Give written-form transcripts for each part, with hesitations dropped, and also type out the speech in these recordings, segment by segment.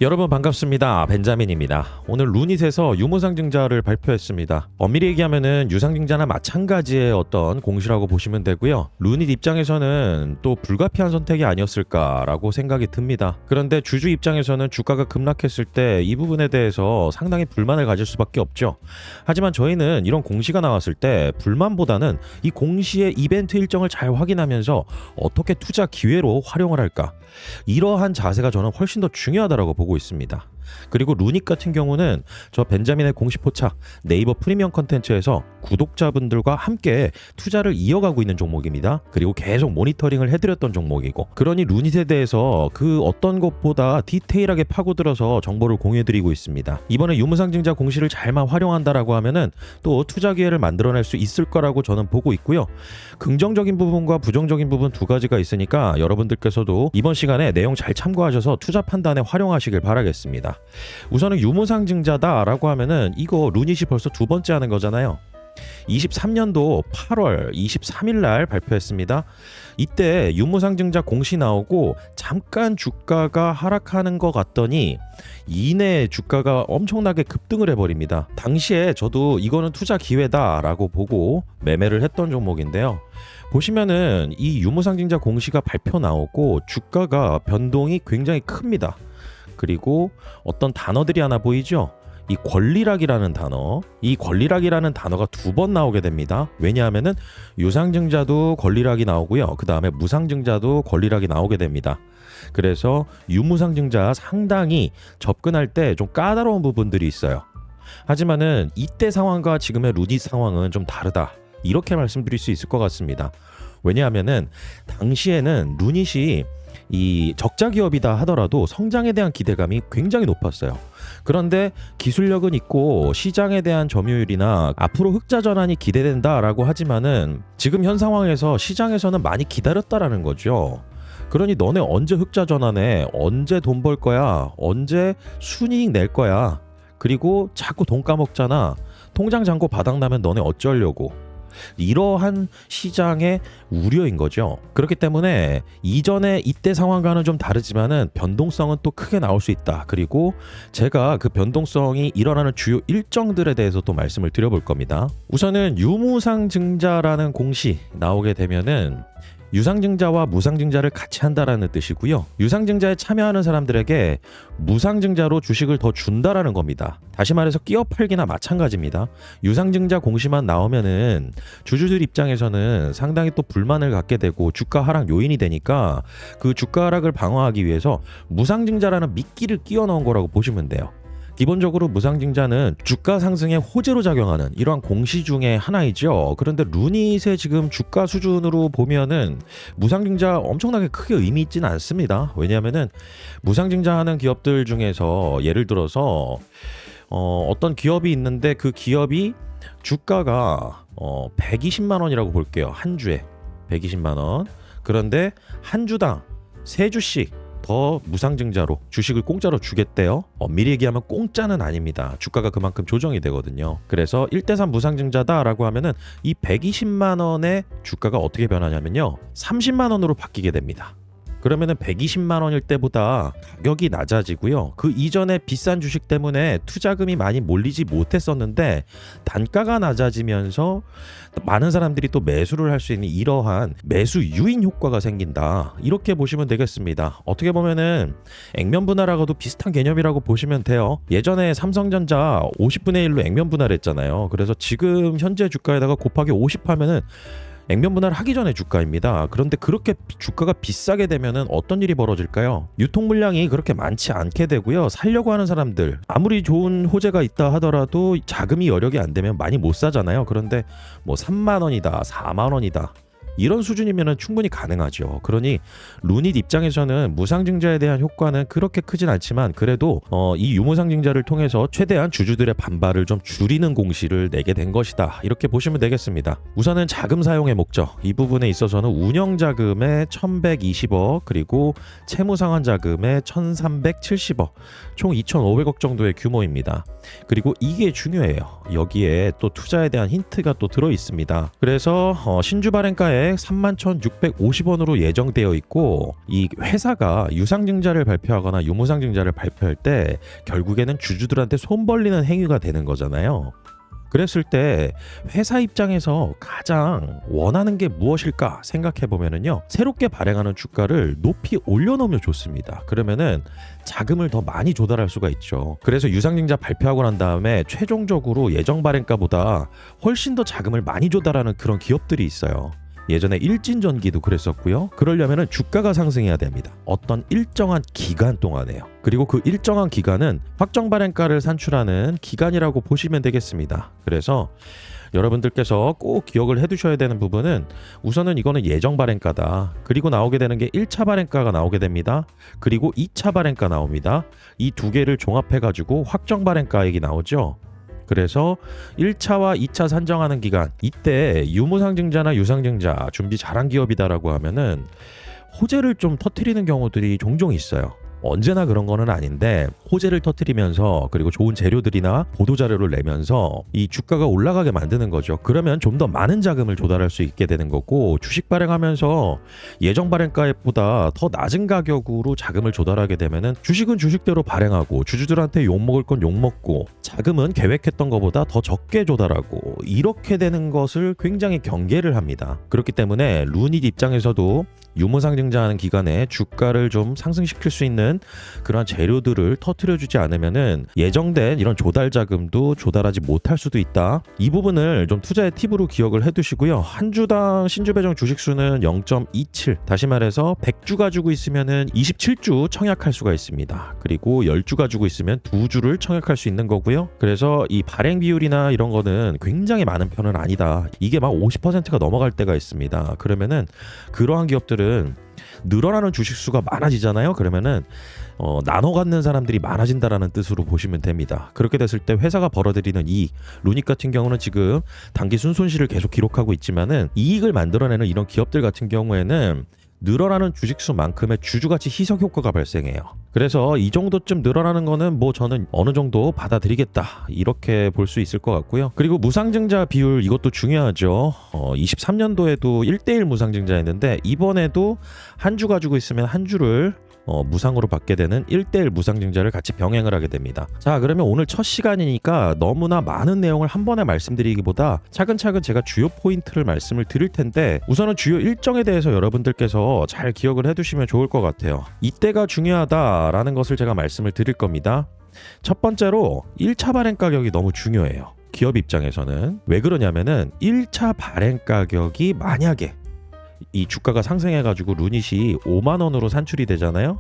여러분 반갑습니다. 벤자민입니다. 오늘 루닛에서 유무상증자를 발표했습니다. 엄밀히 얘기하면은 유상증자나 마찬가지의 어떤 공시라고 보시면 되고요. 루닛 입장에서는 또 불가피한 선택이 아니었을까라고 생각이 듭니다. 그런데 주주 입장에서는 주가가 급락했을 때 이 부분에 대해서 상당히 불만을 가질 수밖에 없죠. 하지만 저희는 이런 공시가 나왔을 때 불만보다는 이 공시의 이벤트 일정을 잘 확인하면서 어떻게 투자 기회로 활용을 할까, 이러한 자세가 저는 훨씬 더 중요하다고 보고 있습니다. 그리고 루닛 같은 경우는 저 벤자민의 공시 포착 네이버 프리미엄 컨텐츠에서 구독자분들과 함께 투자를 이어가고 있는 종목입니다. 그리고 계속 모니터링을 해드렸던 종목이고, 그러니 루닛에 대해서 그 어떤 것보다 디테일하게 파고들어서 정보를 공유해드리고 있습니다. 이번에 유무상증자 공시를 잘만 활용한다라고 하면은 또 투자 기회를 만들어낼 수 있을 거라고 저는 보고 있고요. 긍정적인 부분과 부정적인 부분 두 가지가 있으니까 여러분들께서도 이번 시간에 내용 잘 참고하셔서 투자 판단에 활용하시길 바라겠습니다. 우선은 유무상증자다라고 하면은 이거 루닛이 벌써 두 번째 하는 거잖아요. 23년도 8월 23일 날 발표했습니다. 이때 유무상증자 공시 나오고 잠깐 주가가 하락하는 것 같더니 이내 주가가 엄청나게 급등을 해버립니다. 당시에 저도 이거는 투자 기회다라고 보고 매매를 했던 종목인데요. 보시면은 이 유무상증자 공시가 발표 나오고 주가가 변동이 굉장히 큽니다. 그리고 어떤 단어들이 하나 보이죠? 이 권리락이라는 단어, 이 권리락이라는 단어가 두 번 나오게 됩니다. 왜냐하면은 유상증자도 권리락이 나오고요. 그 다음에 무상증자도 권리락이 나오게 됩니다. 그래서 유무상증자 상당히 접근할 때 좀 까다로운 부분들이 있어요. 하지만은 이때 상황과 지금의 루닛 상황은 좀 다르다, 이렇게 말씀드릴 수 있을 것 같습니다. 왜냐하면은 당시에는 루닛이 이 적자 기업이다 하더라도 성장에 대한 기대감이 굉장히 높았어요. 그런데 기술력은 있고 시장에 대한 점유율이나 앞으로 흑자 전환이 기대된다라고 하지만은 지금 현 상황에서 시장에서는 많이 기다렸다라는 거죠. 그러니 너네 언제 흑자 전환해? 언제 돈 벌 거야? 언제 순이익 낼 거야? 그리고 자꾸 돈 까먹잖아. 통장 잔고 바닥나면 너네 어쩌려고? 이러한 시장의 우려인 거죠. 그렇기 때문에 이전에 이때 상황과는 좀 다르지만은 변동성은 또 크게 나올 수 있다. 그리고 제가 그 변동성이 일어나는 주요 일정들에 대해서 또 말씀을 드려볼 겁니다. 우선은 유무상증자라는 공시 나오게 되면은 유상증자와 무상증자를 같이 한다라는 뜻이고요. 유상증자에 참여하는 사람들에게 무상증자로 주식을 더 준다라는 겁니다. 다시 말해서 끼어 팔기나 마찬가지입니다. 유상증자 공시만 나오면은 주주들 입장에서는 상당히 또 불만을 갖게 되고 주가 하락 요인이 되니까 그 주가 하락을 방어하기 위해서 무상증자라는 미끼를 끼워 넣은 거라고 보시면 돼요. 기본적으로 무상증자는 주가 상승에 호재로 작용하는 이러한 공시 중에 하나이죠. 그런데 루닛의 지금 주가 수준으로 보면은 무상증자 엄청나게 크게 의미 있지는 않습니다. 왜냐하면은 무상증자하는 기업들 중에서 예를 들어서 어떤 기업이 있는데 그 기업이 주가가 120만 원이라고 볼게요. 한 주에 120만 원. 그런데 한 주당 3주씩 더 무상증자로 주식을 공짜로 주겠대요. 미리 얘기하면 공짜는 아닙니다. 주가가 그만큼 조정이 되거든요. 그래서 1대3 무상증자다라고 하면은 이 120만 원의 주가가 어떻게 변하냐면요, 30만 원으로 바뀌게 됩니다. 그러면은 120만 원일 때보다 가격이 낮아지고요. 그 이전에 비싼 주식 때문에 투자금이 많이 몰리지 못했었는데 단가가 낮아지면서 많은 사람들이 또 매수를 할 수 있는 이러한 매수 유인 효과가 생긴다, 이렇게 보시면 되겠습니다. 어떻게 보면은 액면 분할하고도 비슷한 개념이라고 보시면 돼요. 예전에 삼성전자 50분의 1로 액면 분할했잖아요. 그래서 지금 현재 주가에다가 곱하기 50 하면은 액면 분할 하기 전에 주가입니다. 그런데 그렇게 주가가 비싸게 되면은 어떤 일이 벌어질까요? 유통 물량이 그렇게 많지 않게 되고요. 살려고 하는 사람들, 아무리 좋은 호재가 있다 하더라도 자금이 여력이 안 되면 많이 못 사잖아요. 그런데 뭐 3만 원이다, 4만 원이다, 이런 수준이면 충분히 가능하죠. 그러니 루닛 입장에서는 무상증자에 대한 효과는 그렇게 크진 않지만 그래도 이 유무상증자를 통해서 최대한 주주들의 반발을 좀 줄이는 공시를 내게 된 것이다, 이렇게 보시면 되겠습니다. 우선은 자금 사용의 목적, 이 부분에 있어서는 운영자금의 1120억 그리고 채무상환자금의 1370억, 총 2500억 정도의 규모입니다. 그리고 이게 중요해요. 여기에 또 투자에 대한 힌트가 또 들어 있습니다. 그래서 신주 발행가에 금액 31,650원으로 예정되어 있고, 이 회사가 유상증자를 발표하거나 유무상증자를 발표할 때 결국에는 주주들한테 손 벌리는 행위가 되는 거잖아요. 그랬을 때 회사 입장에서 가장 원하는 게 무엇일까 생각해 보면은요, 새롭게 발행하는 주가를 높이 올려놓으면 좋습니다. 그러면은 자금을 더 많이 조달할 수가 있죠. 그래서 유상증자 발표하고 난 다음에 최종적으로 예정 발행가보다 훨씬 더 자금을 많이 조달하는 그런 기업들이 있어요. 예전에 일진전기도 그랬었고요. 그러려면 주가가 상승해야 됩니다. 어떤 일정한 기간 동안에요. 그리고 그 일정한 기간은 확정 발행가를 산출하는 기간이라고 보시면 되겠습니다. 그래서 여러분들께서 꼭 기억을 해두셔야 되는 부분은, 우선은 이거는 예정 발행가다. 그리고 나오게 되는 게 1차 발행가가 나오게 됩니다. 그리고 2차 발행가 나옵니다. 이 두 개를 종합해가지고 확정 발행가액이 나오죠. 그래서 1차와 2차 산정하는 기간, 이때 유무상증자나 유상증자 준비 잘한 기업이다라고 하면은 호재를 좀 터뜨리는 경우들이 종종 있어요. 언제나 그런 거는 아닌데 호재를 터뜨리면서, 그리고 좋은 재료들이나 보도자료를 내면서 이 주가가 올라가게 만드는 거죠. 그러면 좀 더 많은 자금을 조달할 수 있게 되는 거고, 주식 발행하면서 예정 발행가액보다 더 낮은 가격으로 자금을 조달하게 되면은 주식은 주식대로 발행하고 주주들한테 욕먹을 건 욕먹고, 자금은 계획했던 것보다 더 적게 조달하고, 이렇게 되는 것을 굉장히 경계를 합니다. 그렇기 때문에 루닛 입장에서도 유무상증자하는 기간에 주가를 좀 상승시킬 수 있는 그러한 재료들을 터트려주지 않으면은 예정된 이런 조달 자금도 조달하지 못할 수도 있다. 이 부분을 좀 투자의 팁으로 기억을 해두시고요. 한 주당 신주 배정 주식 수는 0.27, 다시 말해서 100주 가지고 있으면은 27주 청약할 수가 있습니다. 그리고 10주 가지고 있으면 2주를 청약할 수 있는 거고요. 그래서 이 발행 비율이나 이런 거는 굉장히 많은 편은 아니다. 이게 막 50%가 넘어갈 때가 있습니다. 그러면은 그러한 기업들은 늘어나는 주식 수가 많아지잖아요. 그러면은 나눠 갖는 사람들이 많아진다라는 뜻으로 보시면 됩니다. 그렇게 됐을 때 회사가 벌어들이는 이익, 루닛 같은 경우는 지금 단기 순손실을 계속 기록하고 있지만은 이익을 만들어내는 이런 기업들 같은 경우에는 늘어나는 주식수만큼의 주주가치 희석 효과가 발생해요. 그래서 이 정도쯤 늘어나는 거는 뭐 저는 어느 정도 받아들이겠다, 이렇게 볼 수 있을 것 같고요. 그리고 무상증자 비율, 이것도 중요하죠. 23년도에도 1대1 무상증자였는데 이번에도 한 주 가지고 있으면 한 주를 무상으로 받게 되는 1대1 무상증자를 같이 병행을 하게 됩니다. 자, 그러면 오늘 첫 시간이니까 너무나 많은 내용을 한 번에 말씀드리기보다 차근차근 제가 주요 포인트를 말씀을 드릴 텐데, 우선은 주요 일정에 대해서 여러분들께서 잘 기억을 해두시면 좋을 것 같아요. 이때가 중요하다라는 것을 제가 말씀을 드릴 겁니다. 첫 번째로 1차 발행 가격이 너무 중요해요. 기업 입장에서는. 왜 그러냐면은 1차 발행 가격이 만약에 이 주가가 상승해가지고 루닛이 5만 원으로 산출이 되잖아요.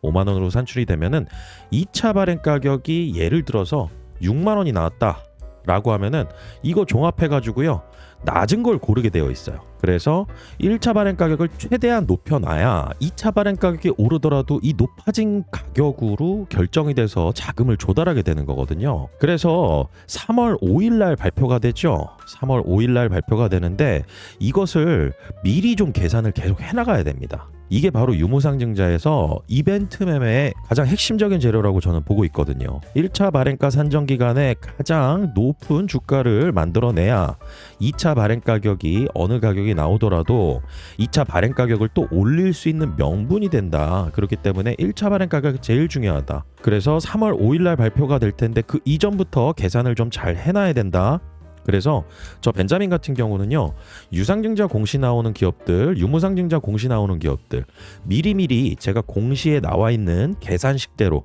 5만 원으로 산출이 되면은 2차 발행 가격이 예를 들어서 6만 원이 나왔다라고 하면은 이거 종합해가지고요, 낮은 걸 고르게 되어 있어요. 그래서 1차 발행 가격을 최대한 높여놔야 2차 발행 가격이 오르더라도 이 높아진 가격으로 결정이 돼서 자금을 조달하게 되는 거거든요. 그래서 3월 5일 날 발표가 되죠. 3월 5일 날 발표가 되는데 이것을 미리 좀 계산을 계속 해나가야 됩니다. 이게 바로 유무상증자에서 이벤트 매매의 가장 핵심적인 재료라고 저는 보고 있거든요. 1차 발행가 산정 기간에 가장 높은 주가를 만들어내야 2차 발행 가격이 어느 가격이 나오더라도 2차 발행 가격을 또 올릴 수 있는 명분이 된다. 그렇기 때문에 1차 발행 가격이 제일 중요하다. 그래서 3월 5일 날 발표가 될 텐데 그 이전부터 계산을 좀 잘 해놔야 된다. 그래서 저 벤자민 같은 경우는요, 유상증자 공시 나오는 기업들, 유무상증자 공시 나오는 기업들 미리미리 제가 공시에 나와 있는 계산식대로,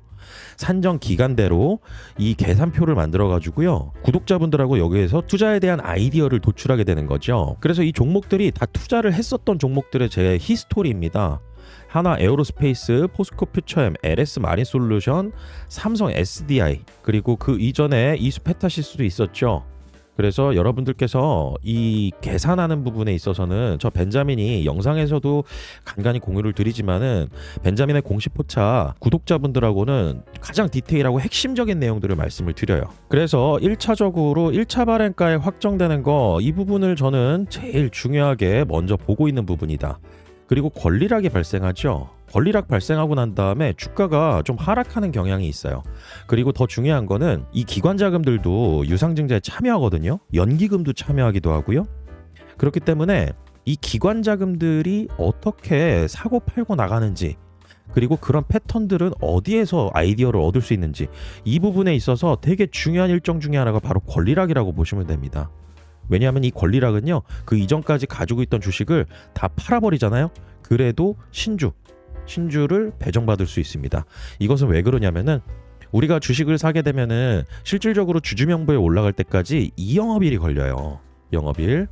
산정 기간대로 이 계산표를 만들어 가지고요, 구독자분들하고 여기에서 투자에 대한 아이디어를 도출하게 되는 거죠. 그래서 이 종목들이 다 투자를 했었던 종목들의 제 히스토리입니다. 하나 에어로스페이스, 포스코 퓨처엠, LS 마린솔루션, 삼성 SDI, 그리고 그 이전에 이수페타시스도 있었죠. 그래서 여러분들께서 이 계산하는 부분에 있어서는 저 벤자민이 영상에서도 간간히 공유를 드리지만은 벤자민의 공식 포차 구독자분들하고는 가장 디테일하고 핵심적인 내용들을 말씀을 드려요. 그래서 1차적으로 1차 발행가에 확정되는 거, 이 부분을 저는 제일 중요하게 먼저 보고 있는 부분이다. 그리고 권리락이 발생하죠. 권리락 발생하고 난 다음에 주가가 좀 하락하는 경향이 있어요. 그리고 더 중요한 거는 이 기관 자금들도 유상증자에 참여하거든요. 연기금도 참여하기도 하고요. 그렇기 때문에 이 기관 자금들이 어떻게 사고 팔고 나가는지, 그리고 그런 패턴들은 어디에서 아이디어를 얻을 수 있는지, 이 부분에 있어서 되게 중요한 일정 중에 하나가 바로 권리락이라고 보시면 됩니다. 왜냐하면 이 권리락은요, 그 이전까지 가지고 있던 주식을 다 팔아버리잖아요. 그래도 신주를 배정받을 수 있습니다. 이것은 왜 그러냐면은, 우리가 주식을 사게 되면은 실질적으로 주주명부에 올라갈 때까지 이 영업일이 걸려요. 영업일.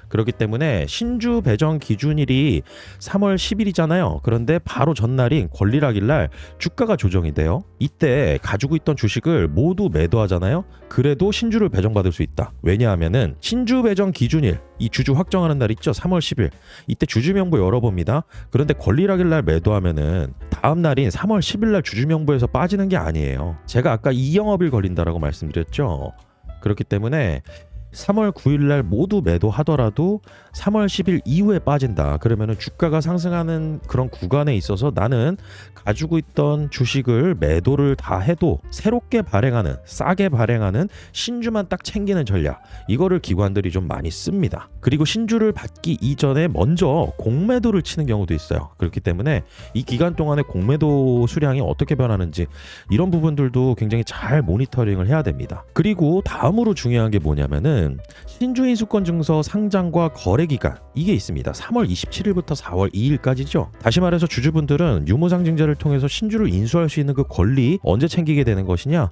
그렇기 때문에 신주 배정 기준일이 3월 10일이잖아요. 그런데 바로 전날인 권리락일 날 주가가 조정이 돼요. 이때 가지고 있던 주식을 모두 매도하잖아요. 그래도 신주를 배정받을 수 있다. 왜냐하면은 신주 배정 기준일, 이 주주 확정하는 날 있죠. 3월 10일. 이때 주주명부 열어봅니다. 그런데 권리락일 날 매도하면은 다음 날인 3월 10일 날 주주명부에서 빠지는 게 아니에요. 제가 아까 2영업일 걸린다라고 말씀드렸죠. 그렇기 때문에 3월 9일 날 모두 매도하더라도 3월 10일 이후에 빠진다. 그러면은 주가가 상승하는 그런 구간에 있어서 나는 가지고 있던 주식을 매도를 다 해도 새롭게 발행하는, 싸게 발행하는 신주만 딱 챙기는 전략, 이거를 기관들이 좀 많이 씁니다. 그리고 신주를 받기 이전에 먼저 공매도를 치는 경우도 있어요. 그렇기 때문에 이 기간 동안에 공매도 수량이 어떻게 변하는지, 이런 부분들도 굉장히 잘 모니터링을 해야 됩니다. 그리고 다음으로 중요한 게 뭐냐면은 신주인수권 증서 상장과 거래 기간, 이게 있습니다. 3월 27일부터 4월 2일까지죠. 다시 말해서 주주분들은 유무상증자를 통해서 신주를 인수할 수 있는 그 권리 언제 챙기게 되는 것이냐?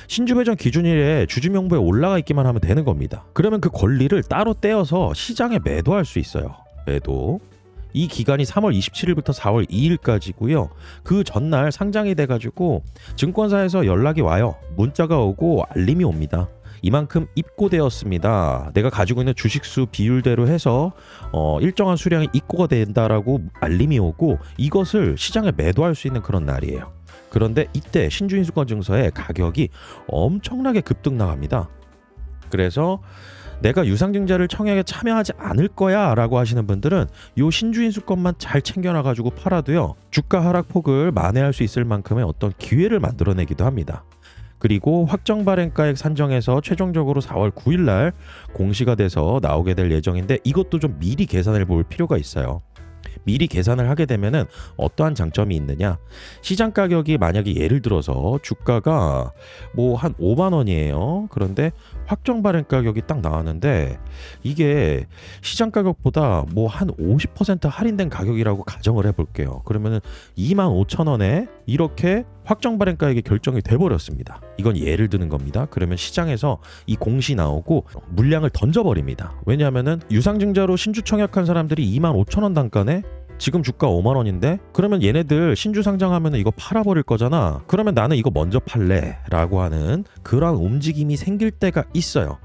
신주 배정 기준일에 주주명부에 올라가 있기만 하면 되는 겁니다. 그러면 그 권리를 따로 떼어서 시장에 매도할 수 있어요. 매도. 이 기간이 3월 27일부터 4월 2일까지고요. 그 전날 상장이 돼가지고 증권사에서 연락이 와요. 문자가 오고 알림이 옵니다. 이만큼 입고되었습니다. 내가 가지고 있는 주식수 비율대로 해서 일정한 수량이 입고가 된다라고 알림이 오고, 이것을 시장에 매도할 수 있는 그런 날이에요. 그런데 이때 신주인수권 증서의 가격이 엄청나게 급등 나갑니다. 그래서 내가 유상증자를 청약에 참여하지 않을 거야 라고 하시는 분들은 요 신주인수권만 잘 챙겨놔가지고 팔아도요, 주가 하락폭을 만회할 수 있을 만큼의 어떤 기회를 만들어내기도 합니다. 그리고 확정 발행가액 산정해서 최종적으로 4월 9일 날 공시가 돼서 나오게 될 예정인데, 이것도 좀 미리 계산해 볼 필요가 있어요. 미리 계산을 하게 되면은 어떠한 장점이 있느냐? 시장 가격이 만약에 예를 들어서 주가가 뭐 한 5만 원이에요. 그런데 확정 발행 가격이 딱 나왔는데 이게 시장 가격보다 뭐 한 50% 할인된 가격이라고 가정을 해볼게요. 그러면은 25,000원에 이렇게 확정 발행 가액이 결정이 돼버렸습니다. 이건 예를 드는 겁니다. 그러면 시장에서 이 공시 나오고 물량을 던져버립니다. 왜냐하면은 유상증자로 신주 청약한 사람들이 25,000원 단가네? 지금 주가 5만 원인데? 그러면 얘네들 신주 상장하면 이거 팔아버릴 거잖아. 그러면 나는 이거 먼저 팔래 라고 하는 그런 움직임이 생길 때가 있어요.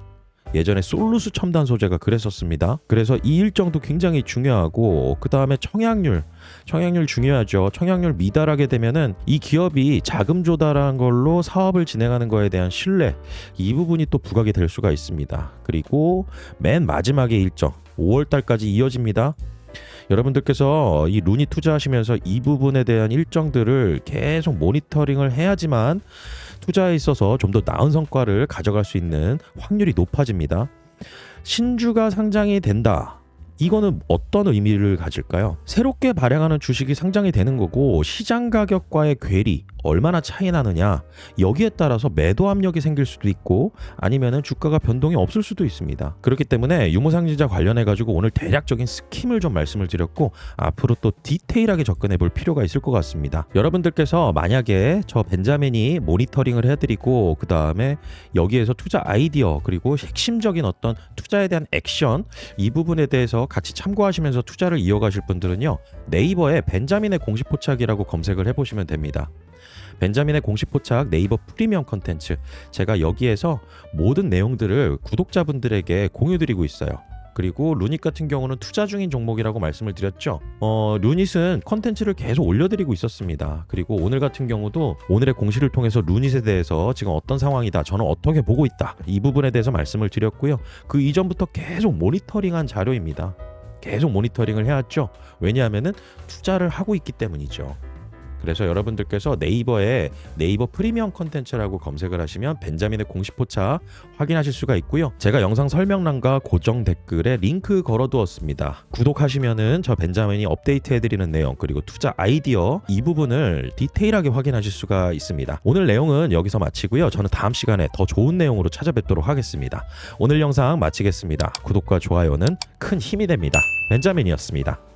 예전에 솔루스 첨단 소재가 그랬었습니다. 그래서 이 일정도 굉장히 중요하고, 그 다음에 청약률 중요하죠. 청약률 미달하게 되면은 이 기업이 자금 조달한 걸로 사업을 진행하는 거에 대한 신뢰, 이 부분이 또 부각이 될 수가 있습니다. 그리고 맨 마지막에 일정 5월 달까지 이어집니다. 여러분들께서 이 루니 투자하시면서 이 부분에 대한 일정들을 계속 모니터링을 해야지만 투자에 있어서 좀 더 나은 성과를 가져갈 수 있는 확률이 높아집니다. 신주가 상장이 된다. 이거는 어떤 의미를 가질까요? 새롭게 발행하는 주식이 상장이 되는 거고, 시장 가격과의 괴리 얼마나 차이 나느냐, 여기에 따라서 매도 압력이 생길 수도 있고 아니면은 주가가 변동이 없을 수도 있습니다. 그렇기 때문에 유무상증자 관련해 가지고 오늘 대략적인 스킴을 좀 말씀을 드렸고, 앞으로 또 디테일하게 접근해 볼 필요가 있을 것 같습니다. 여러분들께서 만약에 저 벤자민이 모니터링을 해드리고 그 다음에 여기에서 투자 아이디어 그리고 핵심적인 어떤 투자에 대한 액션, 이 부분에 대해서 같이 참고하시면서 투자를 이어가실 분들은요, 네이버에 벤자민의 공식 포착이라고 검색을 해보시면 됩니다. 벤자민의 공식 포착 네이버 프리미엄 컨텐츠, 제가 여기에서 모든 내용들을 구독자분들에게 공유드리고 있어요. 그리고 루닛 같은 경우는 투자 중인 종목이라고 말씀을 드렸죠. 루닛은 컨텐츠를 계속 올려드리고 있었습니다. 그리고 오늘 같은 경우도 오늘의 공시를 통해서 루닛에 대해서 지금 어떤 상황이다, 저는 어떻게 보고 있다, 이 부분에 대해서 말씀을 드렸고요. 그 이전부터 계속 모니터링한 자료입니다. 계속 모니터링을 해왔죠. 왜냐하면은 투자를 하고 있기 때문이죠. 그래서 여러분들께서 네이버에 네이버 프리미엄 컨텐츠라고 검색을 하시면 벤자민의 공식 포차 확인하실 수가 있고요. 제가 영상 설명란과 고정 댓글에 링크 걸어두었습니다. 구독하시면은 저 벤자민이 업데이트해드리는 내용 그리고 투자 아이디어 이 부분을 디테일하게 확인하실 수가 있습니다. 오늘 내용은 여기서 마치고요. 저는 다음 시간에 더 좋은 내용으로 찾아뵙도록 하겠습니다. 오늘 영상 마치겠습니다. 구독과 좋아요는 큰 힘이 됩니다. 벤자민이었습니다.